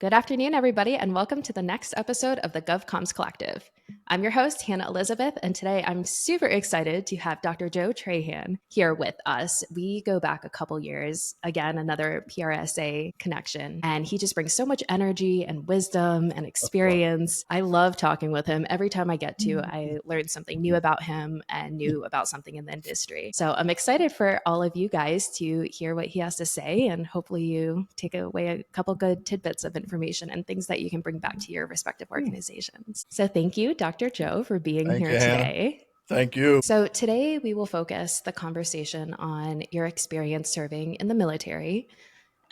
Good afternoon, everybody, and welcome to the next episode of the GovComms Collective. I'm your host, Hannah Elizabeth, and today I'm super excited to have Dr. Joe Trahan here with us. We go back a couple years, again, another PRSA connection, and he just brings so much energy and wisdom and experience. I love talking with him. Every time I get to, I learn something new about him and new about something in the industry. So I'm excited for all of you guys to hear what he has to say, and hopefully you take away a couple good tidbits of information and things that you can bring back to your respective organizations. So thank you, Dr. Joe, for being Thank here you, Hannah. today. Thank you. So today we will focus the conversation on your experience serving in the military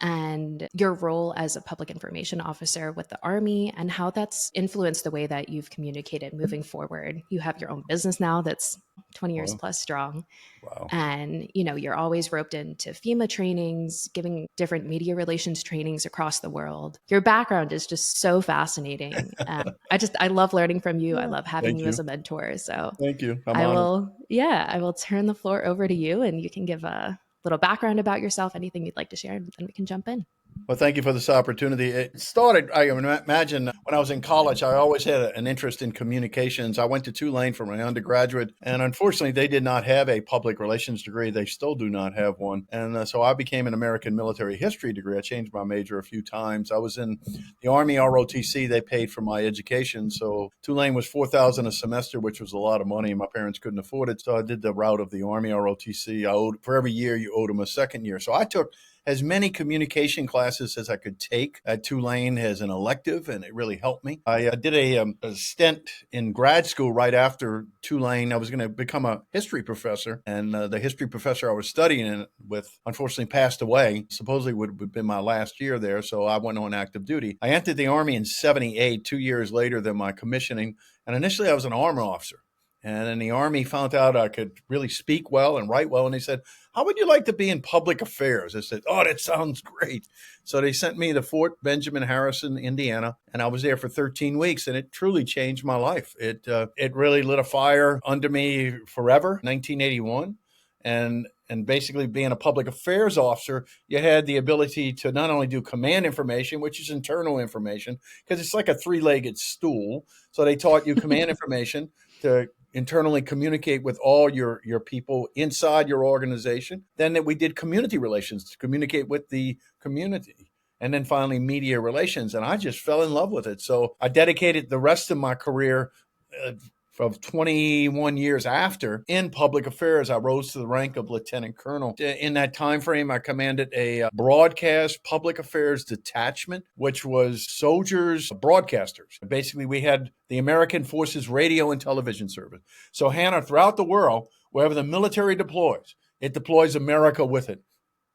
and your role as a public information officer with the Army and how that's influenced the way that you've communicated moving forward. You have your own business now that's 20 years Wow. plus strong. Wow. And, you're always roped into FEMA trainings, giving different media relations trainings across the world. Your background is just so fascinating. I love learning from you. I love having Thank you as you. a mentor. So Thank you. I'm I honored. will, I will turn the floor over to you and you can give a little background about yourself, anything you'd like to share, and then we can jump in. Well, thank you for this opportunity. It started, I imagine, when I was in college, I always had an interest in communications. I went to Tulane for my undergraduate, and unfortunately, they did not have a public relations degree. They still do not have one. And so I became an American military history degree. I changed my major a few times. I was in the Army ROTC. They paid for my education. So Tulane was $4,000 a semester, which was a lot of money. My parents couldn't afford it. So I did the route of the Army ROTC. For every year, you owed them a second year. So I took as many communication classes as I could take at Tulane as an elective, and it really helped me. I did a stint in grad school right after Tulane. I was going to become a history professor, and the history professor I was studying with unfortunately passed away. Supposedly would have been my last year there, so I went on active duty. I entered the Army in 78, 2 years later than my commissioning, and initially I was an armor officer. And then the Army found out I could really speak well and write well. And they said, how would you like to be in public affairs? I said, oh, that sounds great. So they sent me to Fort Benjamin Harrison, Indiana, and I was there for 13 weeks, and it truly changed my life. It really lit a fire under me forever, 1981. And basically being a public affairs officer, you had the ability to not only do command information, which is internal information, because it's like a three-legged stool. So they taught you command information to internally communicate with all your people inside your organization. Then that we did community relations to communicate with the community. And then finally media relations. And I just fell in love with it. So I dedicated the rest of my career of 21 years after in public affairs. I rose to the rank of lieutenant colonel. In that time frame, I commanded a broadcast public affairs detachment, which was soldiers, broadcasters. Basically, we had the American Forces Radio and Television Service. So, Hannah, throughout the world, wherever the military deploys, it deploys America with it.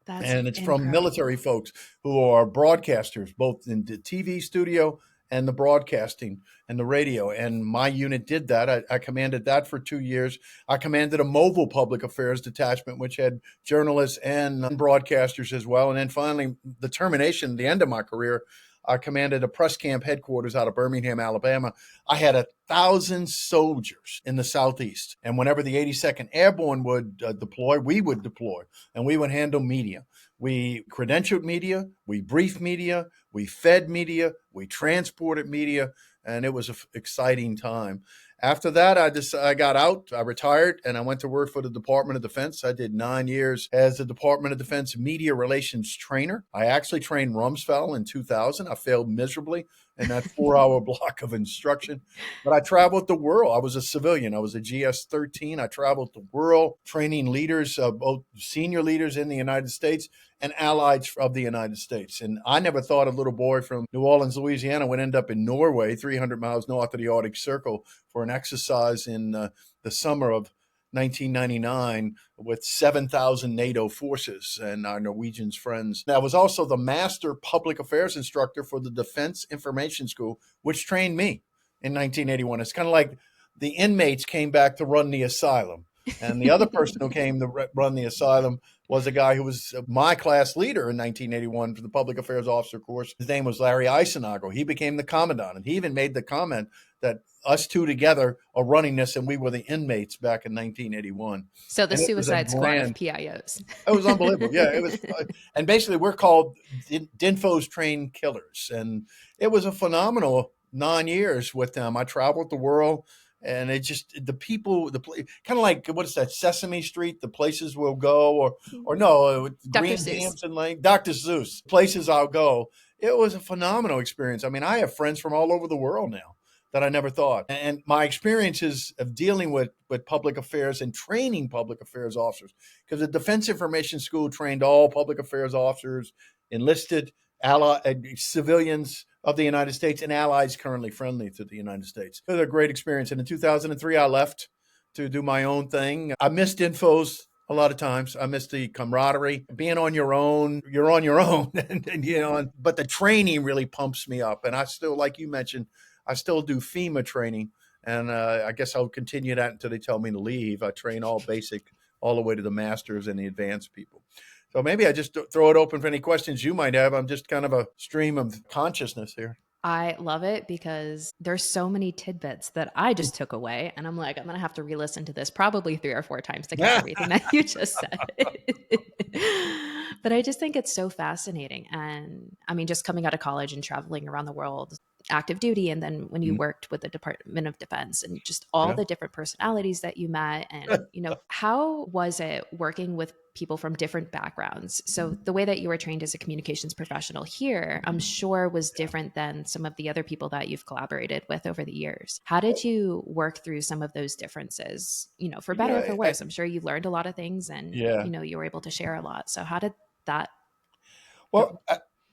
That's And it's from military incredible. folks who are broadcasters, both in the TV studio and the broadcasting and the radio. And my unit did that. I commanded that for 2 years. I commanded a mobile public affairs detachment, which had journalists and broadcasters as well. And then finally, the termination, the end of my career, I commanded a press camp headquarters out of Birmingham, Alabama. I had 1,000 soldiers in the Southeast. And whenever the 82nd Airborne would deploy, we would deploy, and we would handle media. We credentialed media, we briefed media, we fed media, we transported media, and it was an exciting time. After that, I got out, I retired, and I went to work for the Department of Defense. I did 9 years as the Department of Defense media relations trainer. I actually trained Rumsfeld in 2000. I failed miserably in that 4-hour block of instruction. But I traveled the world. I was a civilian. I was a GS-13. I traveled the world training leaders, both senior leaders in the United States and allies of the United States. And I never thought a little boy from New Orleans, Louisiana would end up in Norway, 300 miles north of the Arctic Circle, for an exercise in the summer of 1999 with 7,000 NATO forces and our Norwegian friends. I was also the master public affairs instructor for the Defense Information School, which trained me in 1981. It's kind of like the inmates came back to run the asylum. And the other person who came to run the asylum was a guy who was my class leader in 1981 for the public affairs officer course. His name was Larry Eisenagel. He became the commandant, and he even made the comment that us two together are running this, and we were the inmates back in 1981. So the And it was a Suicide Squad of grand, PIOs. it was unbelievable. Yeah, it was. And basically, we're called Dinfo's Trained Killers. And it was a phenomenal 9 years with them. I traveled the world. And it just, the people, kind of like, what is that, Sesame Street, the places we'll go, or no, Dr. Green Seuss. Hampton Lane, Dr. Seuss, places I'll go. It was a phenomenal experience. I mean, I have friends from all over the world now that I never thought. And my experiences of dealing with public affairs and training public affairs officers, because the Defense Information School trained all public affairs officers, enlisted civilians of the United States and allies currently friendly to the United States. It was a great experience. And in 2003, I left to do my own thing. I missed infos a lot of times. I miss the camaraderie, being on your own. You're on your own, but the training really pumps me up. And I still, like you mentioned, I still do FEMA training, and I guess I'll continue that until they tell me to leave. I train all basic, all the way to the masters and the advanced people. So maybe I just throw it open for any questions you might have. I'm just kind of a stream of consciousness here. I love it because there's so many tidbits that I just took away. And I'm like, I'm going to have to re listen to this probably 3 or 4 times to catch Yeah. everything that you just said. But I just think it's so fascinating. And I mean, just coming out of college and traveling around the world, active duty, and then when you worked with the Department of Defense and just all Yeah. the different personalities that you met. And, how was it working with people from different backgrounds? So the way that you were trained as a communications professional here, I'm sure was different than some of the other people that you've collaborated with over the years. How did you work through some of those differences, for better or for Yeah. worse? I'm sure you learned a lot of things and, Yeah. you were able to share a lot. So how did that go? Well,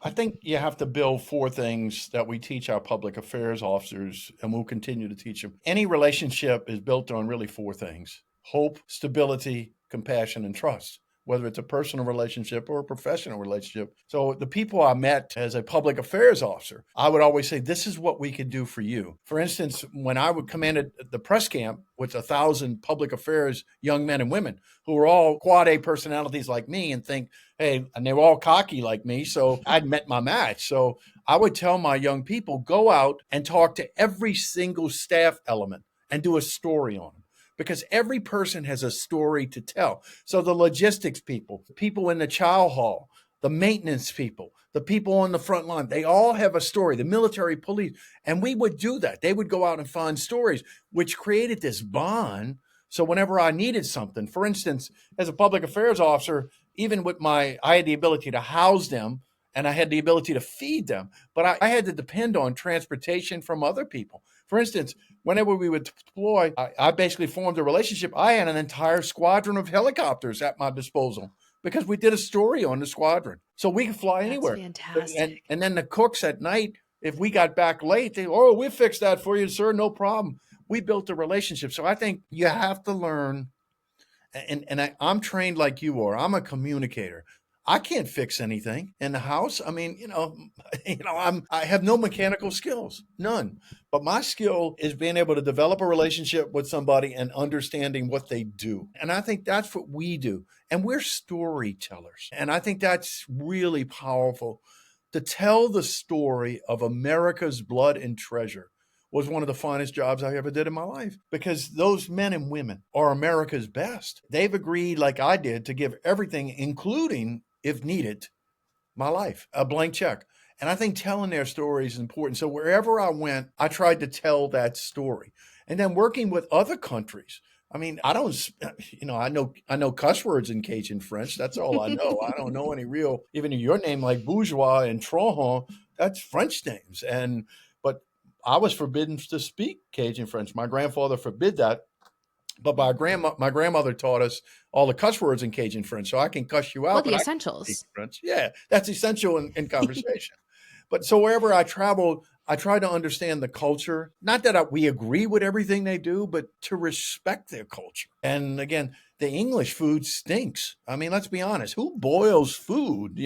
I think you have to build 4 things that we teach our public affairs officers, and we'll continue to teach them. Any relationship is built on really 4 things: hope, stability, compassion, and trust, whether it's a personal relationship or a professional relationship. So the people I met as a public affairs officer, I would always say, this is what we can do for you. For instance, when I would command the press camp with 1,000 public affairs young men and women who were all quad A personalities like me and think, hey, and they were all cocky like me. So I'd met my match. So I would tell my young people, go out and talk to every single staff element and do a story on them, because every person has a story to tell. So the logistics people, people in the chow hall, the maintenance people, the people on the front line, they all have a story, the military police. And we would do that. They would go out and find stories, which created this bond. So whenever I needed something, for instance, as a public affairs officer, even with I had the ability to house them and I had the ability to feed them, but I had to depend on transportation from other people. For instance, whenever we would deploy, I basically formed a relationship. I had an entire squadron of helicopters at my disposal because we did a story on the squadron. So we could fly That's anywhere. fantastic. And then the cooks at night, if we got back late, we fixed that for you, sir, no problem. We built a relationship. So I think you have to learn, and I'm trained like you are. I'm a communicator. I can't fix anything in the house. I mean, I have no mechanical skills, none. But my skill is being able to develop a relationship with somebody and understanding what they do. And I think that's what we do. And we're storytellers. And I think that's really powerful. To tell the story of America's blood and treasure was one of the finest jobs I ever did in my life, because those men and women are America's best. They've agreed, like I did, to give everything, including, if needed, my life, a blank check. And I think telling their story is important. So wherever I went, I tried to tell that story. And then working with other countries. I mean, I don't, I know cuss words in Cajun French. That's all I know. I don't know any real, even your name like bourgeois and Trahan, that's French names. But I was forbidden to speak Cajun French. My grandfather forbid that. But my grandmother taught us all the cuss words in Cajun French, so I can cuss you Well, out, the but I can speak essentials. French. Yeah, that's essential in conversation. But so wherever I traveled, I try to understand the culture. Not that we agree with everything they do, but to respect their culture. And again, the English food stinks. I mean, let's be honest. Who boils food?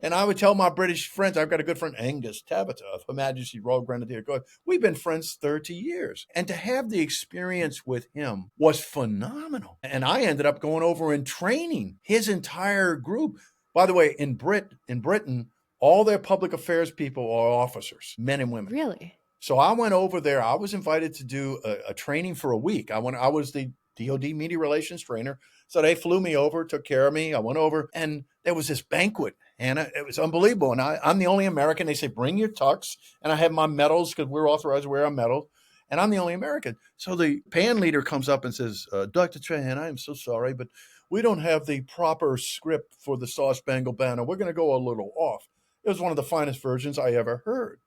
And I would tell my British friends, I've got a good friend, Angus Tabitha of Her Majesty's Royal Grenadier Guard. We've been friends 30 years. And to have the experience with him was phenomenal. And I ended up going over and training his entire group. By the way, in Britain, all their public affairs people are officers, men and women. Really? So I went over there. I was invited to do a training for a week. I was the DoD media relations trainer. So they flew me over, took care of me. I went over, and there was this banquet, and it was unbelievable. And I'm the only American. They say, bring your tux. And I have my medals because we're authorized to wear our medals. And I'm the only American. So the band leader comes up and says, Dr. Trahan, I am so sorry, but we don't have the proper script for the Star Spangled Banner. We're going to go a little off. It was one of the finest versions I ever heard.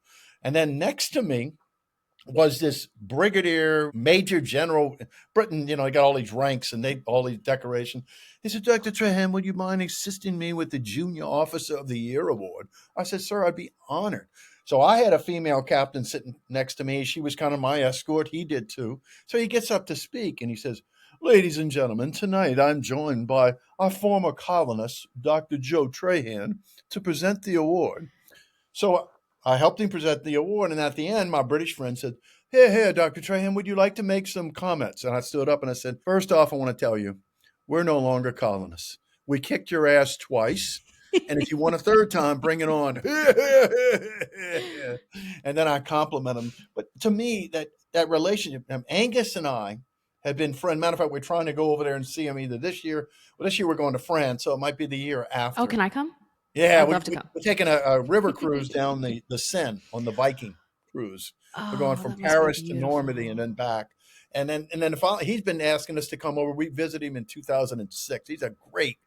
And then next to me was this brigadier, major general. Britain, they got all these ranks and all these decorations. He said, Dr. Trahan, would you mind assisting me with the Junior Officer of the Year award? I said, sir, I'd be honored. So I had a female captain sitting next to me. She was kind of my escort. He did too. So he gets up to speak and he says, ladies and gentlemen, tonight I'm joined by our former colonist, Dr. Joe Trahan, to present the award. So I helped him present the award, and at the end, my British friend said, here, Dr. Trahan, would you like to make some comments? And I stood up and I said, first off, I want to tell you, we're no longer colonists. We kicked your ass twice, and if you want a third time, bring it on. And then I compliment him. But to me, that relationship, Angus and I have been friends. Matter of fact, we're trying to go over there and see him either this year. Well, this year we're going to France, so it might be the year Oh, after. can I come? Yeah, I'd love to come. we're taking a river cruise down the Seine on the Viking cruise. We're going Oh, from that must be Paris to Normandy and beautiful. then back. And then he's been asking us to come over. We visited him in 2006. He's a great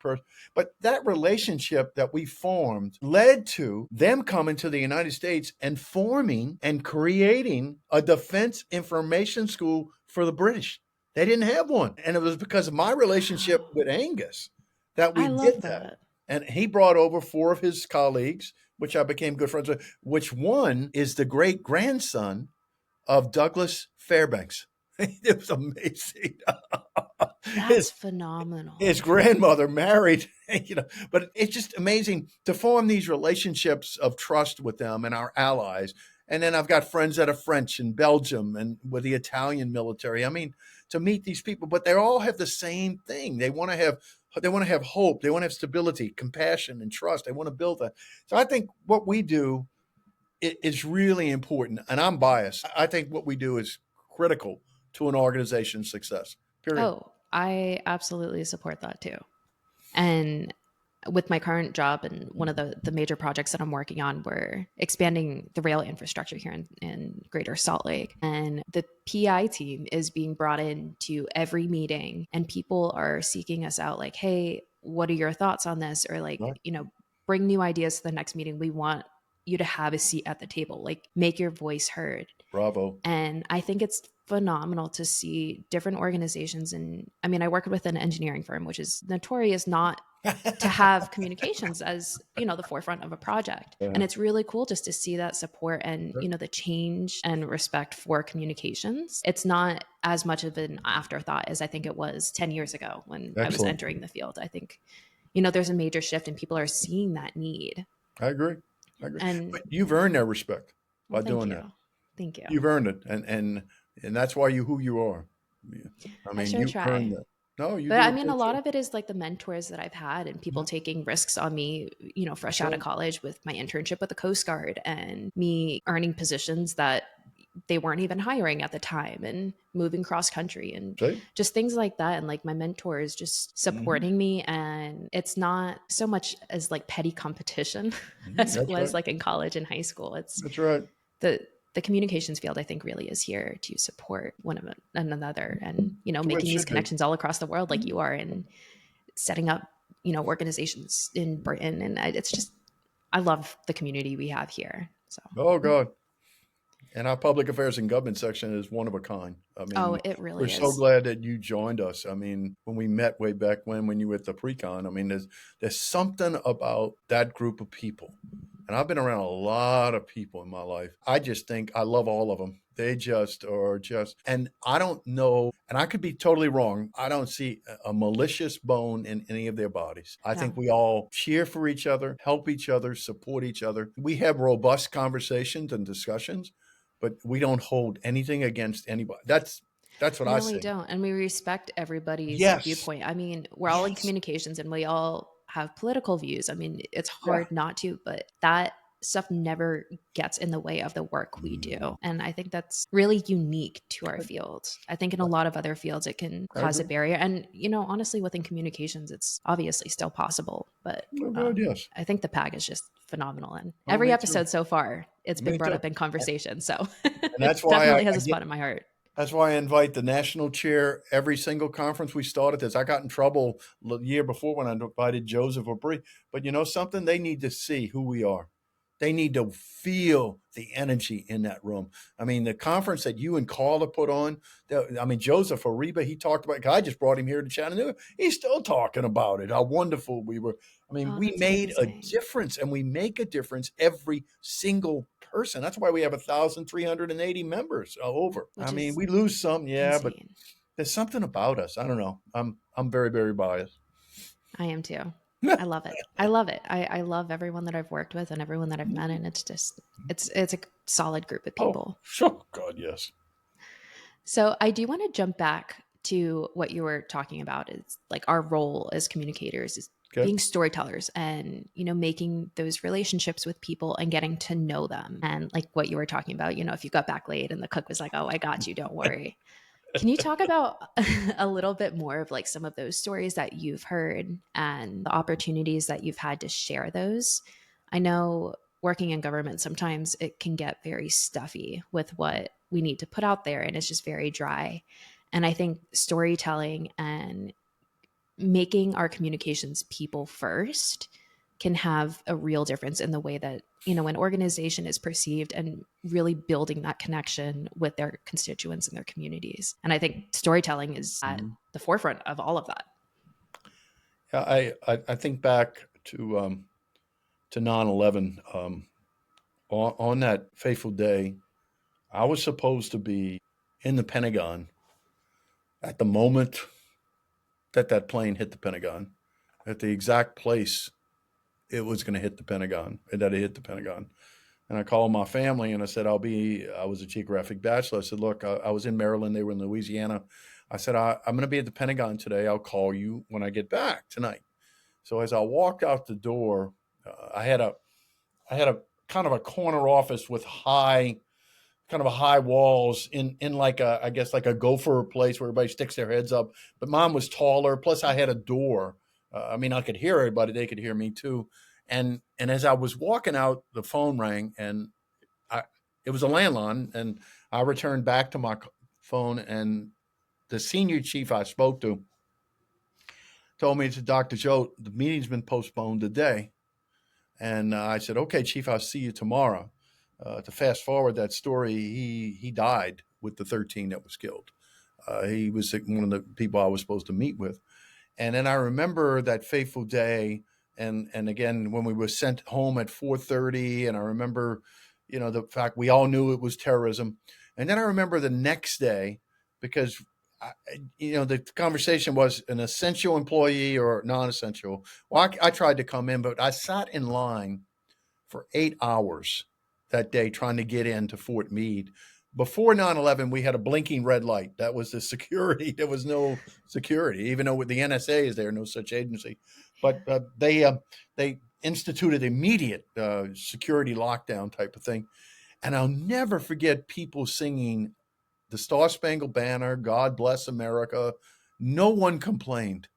person. But that relationship that we formed led to them coming to the United States and forming and creating a defense information school for the British. They didn't have one. And it was because of my relationship Wow. with Angus that we I did love that. that. And he brought over four of his colleagues, which I became good friends with, which one is the great grandson of Douglas Fairbanks. It was amazing. That's his his phenomenal. grandmother married, but it's just amazing to form these relationships of trust with them and our allies. And then I've got friends that are French in Belgium and with the Italian military. I mean, to meet these people, but they all have the same thing. They want to have hope. They want to have stability, compassion, and trust. They want to build that. So I think what we do is really important. And I'm biased. I think what we do is critical to an organization's success. Period. Oh, I absolutely support that too. And with my current job and one of the major projects that I'm working on, we're expanding the rail infrastructure here in Greater Salt Lake. And the PI team is being brought in to every meeting, and people are seeking us out like, hey, what are your thoughts on this? Or like, Right. bring new ideas to the next meeting. We want you to have a seat at the table, like make your voice heard. Bravo. And I think it's phenomenal to see different organizations. And I mean, I work with an engineering firm, which is notorious not to have communications as the forefront of a project, and Yeah. it's really cool just to see that support and the change and respect for communications. It's not as much of an afterthought as I think it was 10 years ago when I was Excellent. entering the field. I think there's a major shift and people are seeing that need. I agree. I agree. And But you've earned their respect well, by thank doing you. that. Thank you. You've earned it, and that's why you who you are. Yeah. I I mean, sure you've earned try. that. No, you But do I a mean, a great lot job. of it is like the mentors that I've had and people Mhm. taking risks on me, fresh That's out of right. college with my internship with the Coast Guard and me earning positions that they weren't even hiring at the time and moving cross country and See? just things like that. And like my mentors just Hmm. supporting me. And it's not so much as like petty competition as it That's was right. like in college and high school. It's That's right. the the communications field, I think, really is here to support one another and That's the way it making these should be. connections all across the world like Mhm. you are, and setting up organizations in Britain. And it's just, I love the community we have here. So Oh God. And our public affairs and government section is one of a kind. I oh, mean, it we're really so is. glad that you joined us. I mean, when we met way back when you were at the pre-con, I mean, there's something about that group of people. And I've been around a lot of people in my life. I just think I love all of them. They just are just, and I don't know, and I could be totally wrong. I don't see a malicious bone in any of their bodies. I think No, we all cheer for each other, help each other, support each other. We have robust conversations and discussions, but we don't hold anything against anybody. That's what I no, we say. don't. And we respect everybody's Yes. viewpoint. I mean, we're all in Yes. communications and we all have political views. I mean, it's Yeah. hard not to, but that stuff never gets in the way of the work we Mm, do. And I think that's really unique to our field. I think in a lot of other fields, it can I cause a agree. barrier. And, honestly, within communications, it's obviously still possible. But Oh, good. Yes. I think the PAG is just phenomenal. And Oh, every me too. episode so far, it's been Me brought too. up in conversation. So And it that's why definitely has I a get. spot in my heart. That's why I invite the national chair every single conference we started this. I got in trouble the year before when I invited Joseph or Bree. But you know something? They need to see who we are. They need to feel the energy in that room. I mean, the conference that you and Carla put on, I mean, Joseph Ariba, he talked about, I just brought him here to Chattanooga. He's still talking about it, how wonderful we were. I mean, Oh, we that's made a amazing. difference and we make a difference every single person. That's why we have 1,380 members over. I Which mean, is we lose some, yeah, but insane. there's something about us. I don't know. I'm very, very biased. I am too. I love it. I love it. I love everyone that I've worked with and everyone that I've met. And it's just, it's a solid group of Oh, people. sure. God, yes. So I do want to jump back to what you were talking about is like our role as communicators is Okay. being storytellers and making those relationships with people and getting to know them. And like what you were talking about, if you got back late and the cook was like, "Oh, I got you, don't worry." Can you talk about a little bit more of like some of those stories that you've heard and the opportunities that you've had to share those? I know working in government, sometimes it can get very stuffy with what we need to put out there and it's just very dry. And I think storytelling and making our communications people first can have a real difference in the way that an organization is perceived and really building that connection with their constituents and their communities. And I think storytelling is at Mhm. the forefront of all of that. Yeah, I think back to 9/11. On that fateful day, I was supposed to be in the Pentagon at the moment that that plane hit the Pentagon, at the exact place it was going to hit the Pentagon, that it hit the Pentagon. And I called my family and I said, I was a geographic bachelor. I said, look, I was in Maryland. They were in Louisiana. I said, I'm going to be at the Pentagon today. I'll call you when I get back tonight. So as I walked out the door, I had a kind of a corner office with kind of a high walls in like a, I guess like a gopher place where everybody sticks their heads up. But mine was taller. Plus I had a door. I mean, I could hear everybody. They could hear me too. And as I was walking out, the phone rang, and I, it was a landline, and I returned back to my phone, and the senior chief I spoke to told me, it's Dr. Joe, the meeting's been postponed today. And I said, okay, chief, I'll see you tomorrow. To fast forward that story, he died with the 13 that was killed. He was one of the people I was supposed to meet with. And then I remember that fateful day, and again when we were sent home at 4:30, and I remember, the fact we all knew it was terrorism. And then I remember the next day, because I, the conversation was an essential employee or non-essential. Well, I tried to come in, but I sat in line for 8 hours that day trying to get into Fort Meade. Before 9/11, we had a blinking red light. That was the security. There was no security, even though with the NSA is there, no such agency. But they instituted immediate security lockdown type of thing. And I'll never forget people singing the Star Spangled Banner, God Bless America. No one complained.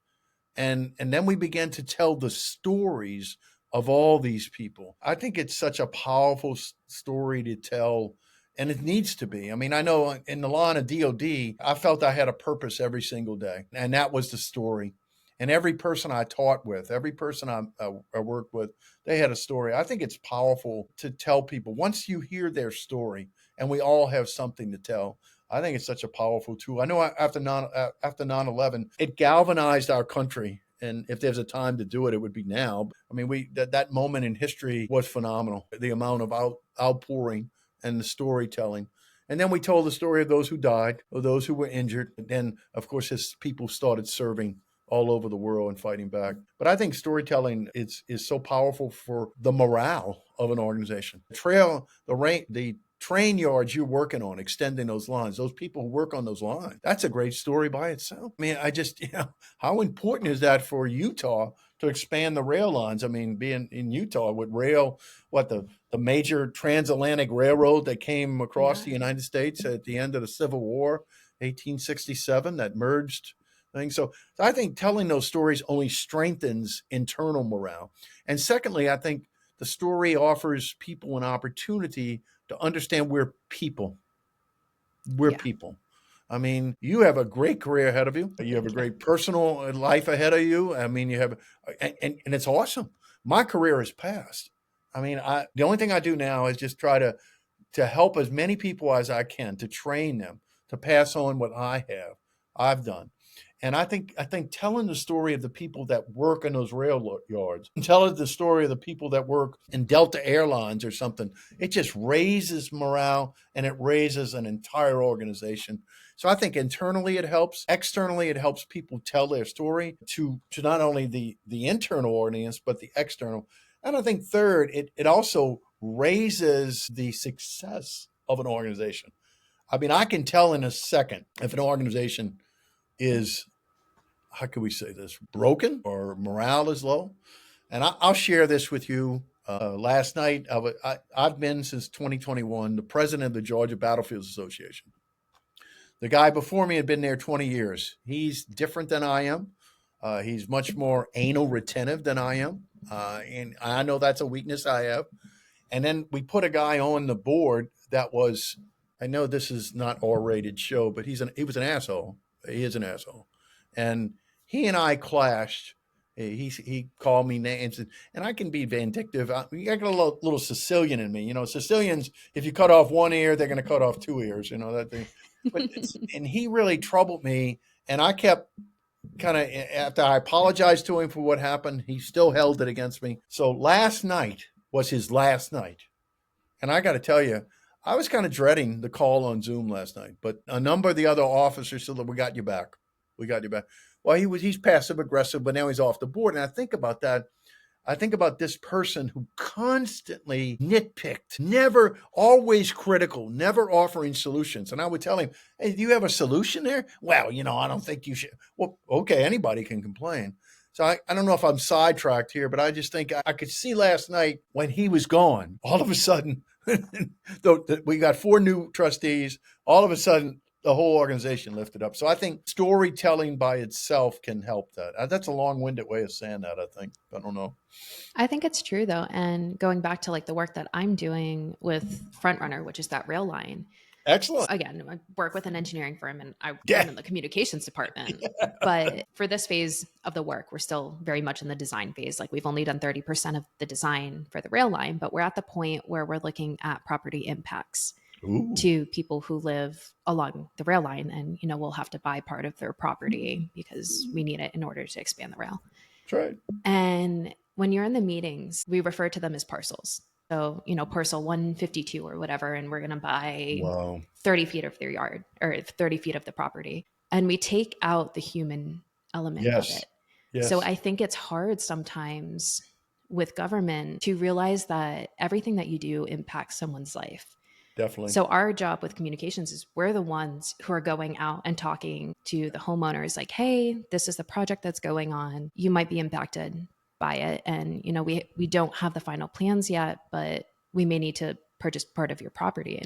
And then we began to tell the stories of all these people. I think it's such a powerful story to tell, and it needs to be. I mean, I know in the line of DOD, I felt I had a purpose every single day, and that was the story. And every person I taught with, every person I worked with, they had a story. I think it's powerful to tell people once you hear their story, and we all have something to tell. I think it's such a powerful tool. I know after 9/11, it galvanized our country. And if there's a time to do it, it would be now. I mean, that moment in history was phenomenal. The amount of outpouring and the storytelling. And then we told the story of those who died, of those who were injured. And then, of course, his people started serving all over the world and fighting back. But I think storytelling is so powerful for the morale of an organization. The train yards you're working on, extending those lines, those people who work on those lines, that's a great story by itself. I mean, how important is that for Utah to expand the rail lines. I mean, being in Utah with rail, what the major transatlantic railroad that came across Yeah. the United States at the end of the Civil War, 1867, that merged things. So I think telling those stories only strengthens internal morale. And secondly, I think the story offers people an opportunity to understand we're Yeah. people. I mean, you have a great career ahead of you. You have a Thank you. great personal life ahead of you. I mean, you have, and it's awesome. My career is past. I mean, the only thing I do now is just try to help as many people as I can, to train them, to pass on what I've done. And I think telling the story of the people that work in those rail yards, and telling the story of the people that work in Delta Airlines or something, it just raises morale and it raises an entire organization. So I think internally it helps. Externally, it helps people tell their story to not only the internal audience, but the external. And I think third, it also raises the success of an organization. I mean, I can tell in a second if an organization is, how can we say this, broken or morale is low. And I'll share this with you. Last night, I've been since 2021 the president of the Georgia Battlefields Association. The guy before me had been there 20 years. He's different than I am. He's much more anal retentive than I am. And I know that's a weakness I have. And then we put a guy on the board that was, I know this is not R-rated show, but he was an asshole. He is an asshole. And he and I clashed. He called me names, and I can be vindictive. I got a little Sicilian in me. You know, Sicilians, if you cut off one ear, they're going to cut off two ears. You know that thing. And he really troubled me, and I kept kind of, after I apologized to him for what happened, he still held it against me. So last night was his last night. And I got to tell you, I was kind of dreading the call on Zoom last night, but a number of the other officers said, "We got you back. We got you back." Well, he's passive aggressive, but now he's off the board. And I think about that. I think about this person who constantly nitpicked, never, always critical, never offering solutions. And I would tell him, "Hey, do you have a solution there?" "Well, I don't think you should." Well, okay, anybody can complain. So I don't know if I'm sidetracked here, but I just think I could see last night when he was gone, all of a sudden, we got 4 new trustees. All of a sudden, the whole organization lifted up. So I think storytelling by itself can help that. That's a long-winded way of saying that, I think. I don't know. I think it's true though. And going back to like the work that I'm doing with Frontrunner, which is that rail line, Excellent. again, I work with an engineering firm and Yeah. I'm in the communications department. But for this phase of the work, we're still very much in the design phase. Like we've only done 30% of the design for the rail line, but we're at the point where we're looking at property impacts Ooh, to people who live along the rail line. And, we'll have to buy part of their property because we need it in order to expand the rail. that's right. And when you're in the meetings, we refer to them as parcels. So, parcel 152 or whatever, and we're going to buy Wow. 30 feet of their yard or 30 feet of the property. And we take out the human element of Yes. it. So Yes, I think it's hard sometimes with government to realize that everything that you do impacts someone's life. definitely. So our job with communications is we're the ones who are going out and talking to the homeowners like, "Hey, this is the project that's going on. You might be impacted by it. And, we don't have the final plans yet, but we may need to purchase part of your property."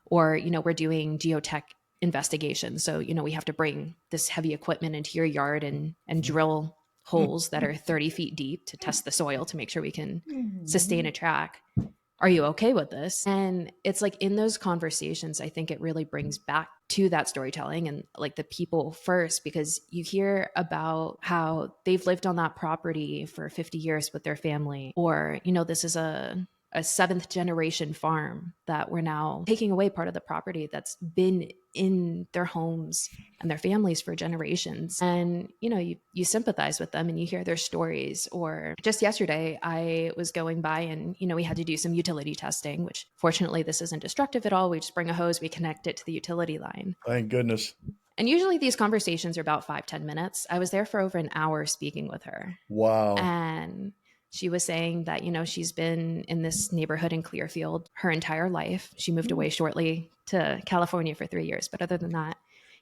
Or, we're doing geotech investigations. So, we have to bring this heavy equipment into your yard and drill holes that are 30 feet deep to test the soil to make sure we can sustain a track. Are you okay with this? And it's like in those conversations, I think it really brings back to that storytelling and like the people first, because you hear about how they've lived on that property for 50 years with their family, or, this is a seventh generation farm that we're now taking away part of the property that's been in their homes and their families for generations. And, you sympathize with them and you hear their stories. Or just yesterday, I was going by and, we had to do some utility testing, which fortunately this isn't destructive at all. We just bring a hose, we connect it to the utility line. Thank goodness. And usually these conversations are about 5-10 minutes. I was there for over an hour speaking with her. Wow. And she was saying that, she's been in this neighborhood in Clearfield her entire life. She moved away shortly to California for 3 years. But other than that,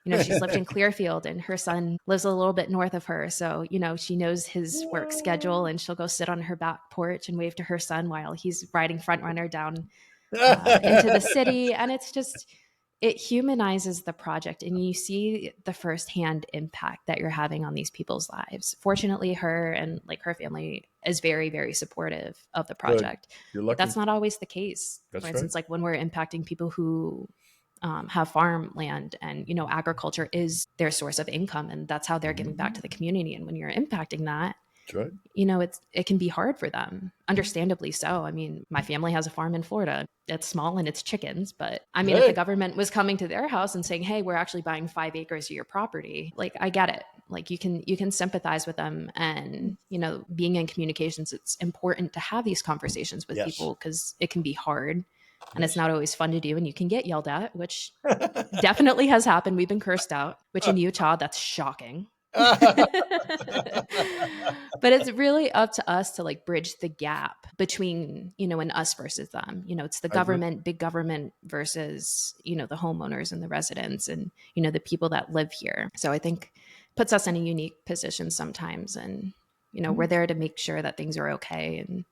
She's lived in Clearfield and her son lives a little bit north of her. So, she knows his work schedule and she'll go sit on her back porch and wave to her son while he's riding front runner down into the city. And it's just, it humanizes the project and you see the firsthand impact that you're having on these people's lives. Fortunately, her and like her family is very, very supportive of the Good. project, You're but that's lucky. not always the case. For That's right. instance, like when we're impacting people who have farmland and agriculture is their source of income and that's how they're giving back to the community, and when you're impacting that, That's right. it can be hard for them, understandably so. I mean, my family has a farm in Florida. It's small and it's chickens, but I mean, if the Hey. government was coming to their house and saying, hey, we're actually buying 5 acres of your property, like, I get it. Like, you can sympathize with them. And being in communications, it's important to have these conversations with Yes. people because it can be hard and it's Yes. not always fun to do, and you can get yelled at, which definitely has happened. We've been cursed out, which in Utah, that's shocking. But it's really up to us to like bridge the gap between, and us versus them. It's the I agree. government, big government versus, the homeowners and the residents and, the people that live here. So I think puts us in a unique position sometimes. And, we're there to make sure that things are okay and,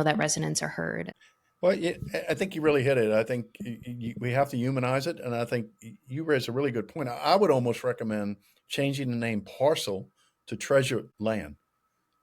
that residents are heard. Well, yeah, I think you really hit it. I think we have to humanize it, and I think you raised a really good point. I would almost recommend changing the name parcel to treasure land.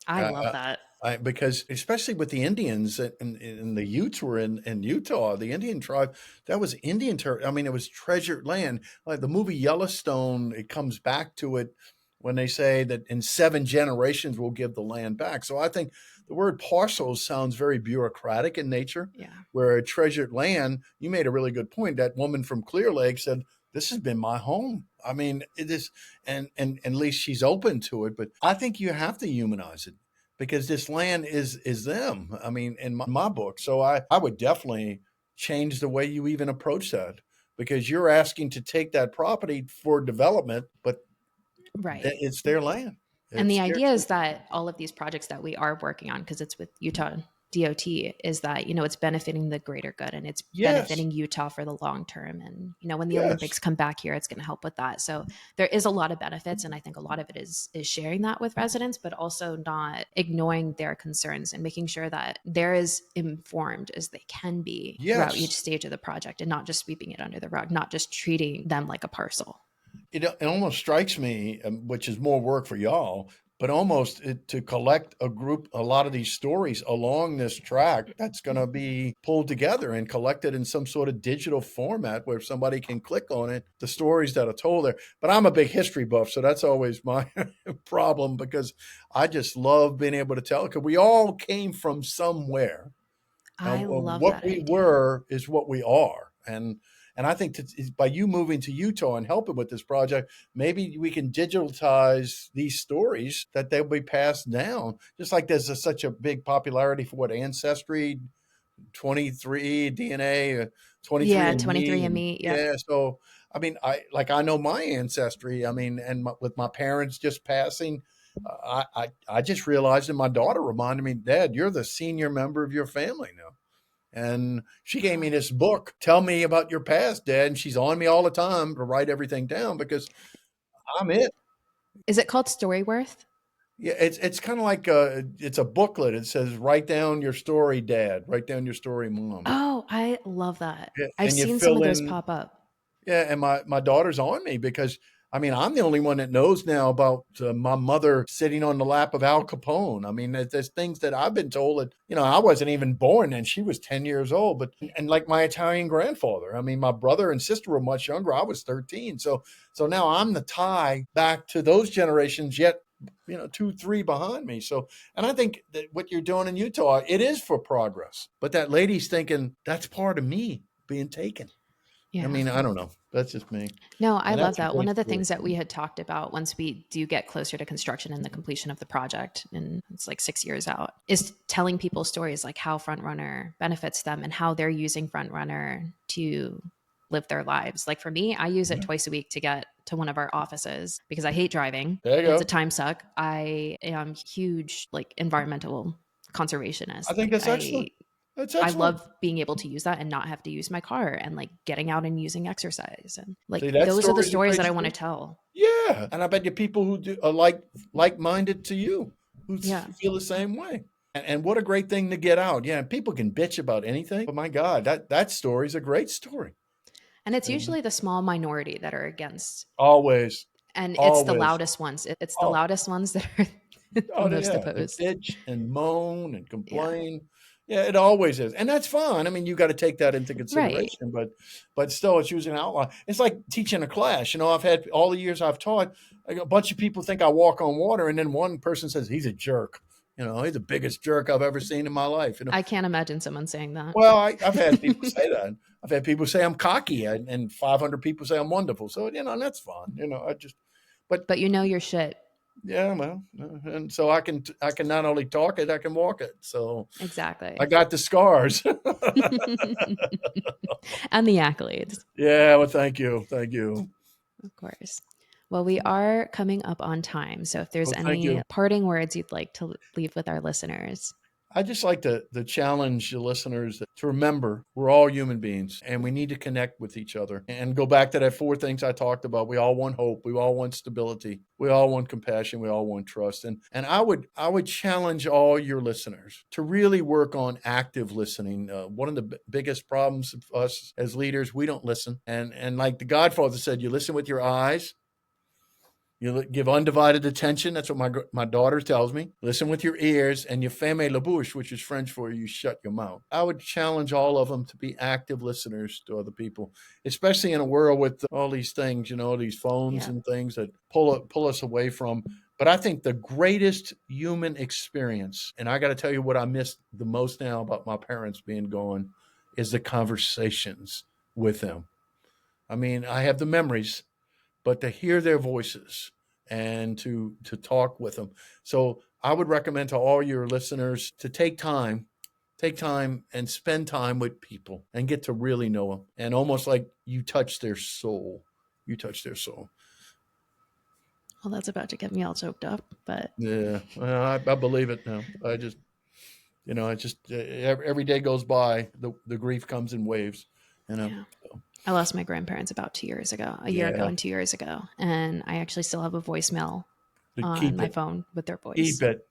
I Uh, love that. because especially with the Indians and the Utes were in Utah, the Indian tribe, that was Indian territory. I mean, it was treasured land. Like the movie Yellowstone, it comes back to it when they say that in 7 generations we'll give the land back. So I think the word parcels sounds very bureaucratic in nature, Yeah. where a treasured land, you made a really good point. That woman from Clear Lake said, this has been my home. I mean, it is, and at least she's open to it. But I think you have to humanize it because this land is them. I mean, in my book. So I would definitely change the way you even approach that because you're asking to take that property for development, but Right. it's their land. And the It's their idea is that all of these projects that we are working on, because it's with Utah DOT, is that, it's benefiting the greater good and it's yes, benefiting Utah for the long term. And, when the yes, Olympics come back here, it's going to help with that. So there is a lot of benefits. And I think a lot of it is sharing that with residents, but also not ignoring their concerns and making sure that they're as informed as they can be throughout each yes. stage of the project and not just sweeping it under the rug, not just treating them like a parcel. It almost strikes me, which is more work for y'all, but almost to collect a lot of these stories along this track that's going to be pulled together and collected in some sort of digital format where somebody can click on it, the stories that are told there. But I'm a big history buff, so that's always my problem because I just love being able to tell because we all came from somewhere. I love What that we idea. were is what we are, and I think by you moving to Utah and helping with this project, maybe we can digitize these stories that they'll be passed down. Just like there's such a big popularity for what Ancestry, 23 DNA, Yeah, 23andMe, and 23andMe. Yep. yeah. So I mean, I know my ancestry. I mean, and with my parents just passing, I just realized, and my daughter reminded me, Dad, you're the senior member of your family now. And she gave me this book. Tell me about your past, Dad. And she's on me all the time to write everything down because I'm it. Is it called Storyworth? Yeah, it's kind of like it's a booklet. It says, "Write down your story, Dad. Write down your story, Mom." Oh, I love that. Yeah, I've and you seen some of fill those in. pop up. Yeah, and my daughter's on me because I mean I'm the only one that knows now about my mother sitting on the lap of Al Capone. I mean, there's things that I've been told that I wasn't even born and she was 10 years old. But and like my Italian grandfather, I mean my brother and sister were much younger. I was 13, so now I'm the tie back to those generations. Yet 2, 3 behind me. So, and I think that what you're doing in Utah, it is for progress. But that lady's thinking that's part of me being taken. I Yeah. mean, I don't know. That's just me. No, I And love that's a that. One great of the story. things that we had talked about once we do get closer to construction and the completion of the project, and it's like 6 years out, is telling people stories like how Frontrunner benefits them and how they're using Frontrunner to live their lives. Like for me, I use it Yeah. twice a week to get to one of our offices because I hate driving There you and it's a go. time suck. I am huge like environmental I conservationist. think Like that's excellent. That's I excellent. love being able to use that and not have to use my car and like getting out and using exercise. And like See, that those are the story is a stories great that I want to story. tell. Yeah, and I bet you people who are like-minded to you, who Yeah. feel the same way. And what a great thing to get out. Yeah, people can bitch about anything, but my God, that story is a great story. And it's You know? usually the small minority that are against, Always, and it's the always. loudest ones. It's the Oh, loudest ones that are the oh, most yeah, they opposed. bitch and moan and Yeah. complain. Yeah, it always is, and that's fine. I mean, you got to take that into Right. consideration, but still, it's using an outline. It's like teaching a class. I've had all the years I've taught, a bunch of people think I walk on water, and then one person says he's a jerk. He's the biggest jerk I've ever seen in my life. I can't imagine someone saying that. Well, I've had people say that. I've had people say I'm cocky, and 500 people say I'm wonderful. So and that's fine. But But you know your shit. yeah, well, and so I can not only talk it, I can walk it. So I Exactly. got the scars. And the accolades, Yeah, well, thank you. of course. Well, we are coming up on time. So if there's Well, thank any you. parting words you'd like to leave with our listeners. I just like to challenge the listeners to remember we're all human beings and we need to connect with each other and go back to that four things I talked about. We all want hope. We all want stability. We all want compassion. We all want trust. And I would challenge all your listeners to really work on active listening. One of the biggest problems of us as leaders, we don't listen. And like the Godfather said, you listen with your eyes. You give undivided attention. That's what my daughter tells me. Listen with your ears, and you ferme la bouche, which is French for you shut your mouth. I would challenge all of them to be active listeners to other people, especially in a world with all these things, these phones Yeah. and things that pull us away from. But I think the greatest human experience, and I got to tell you what I miss the most now about my parents being gone, is the conversations with them. I mean, I have the memories, but to hear their voices and to talk with them. So I would recommend to all your listeners to take time and spend time with people and get to really know them, and almost like you touch their soul. You touch their soul. Well, that's about to get me all choked up, but Yeah, well, I believe it now. Every day goes by, the grief comes in waves. yeah. So, I lost my grandparents about 2 years ago, a year ago yeah, and 2 years ago. And I actually still have a voicemail to on keep my it, phone with their keep voice. it.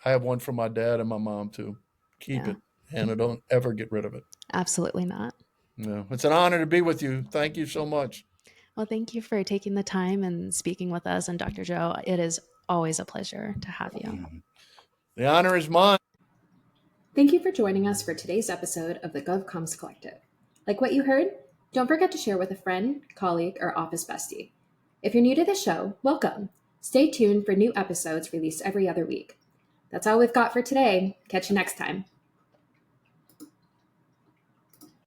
I have one from my dad and my mom too. Keep Yeah, it, and I don't ever get rid of it. absolutely not. No, it's an honor to be with you. Thank you so much. Well, thank you for taking the time and speaking with us. And Dr. Joe, it is always a pleasure to have you. The honor is mine. Thank you for joining us for today's episode of the GovComs Collective. Like what you heard? Don't forget to share with a friend, colleague, or office bestie. If you're new to the show, welcome. Stay tuned for new episodes released every other week. That's all we've got for today. Catch you next time.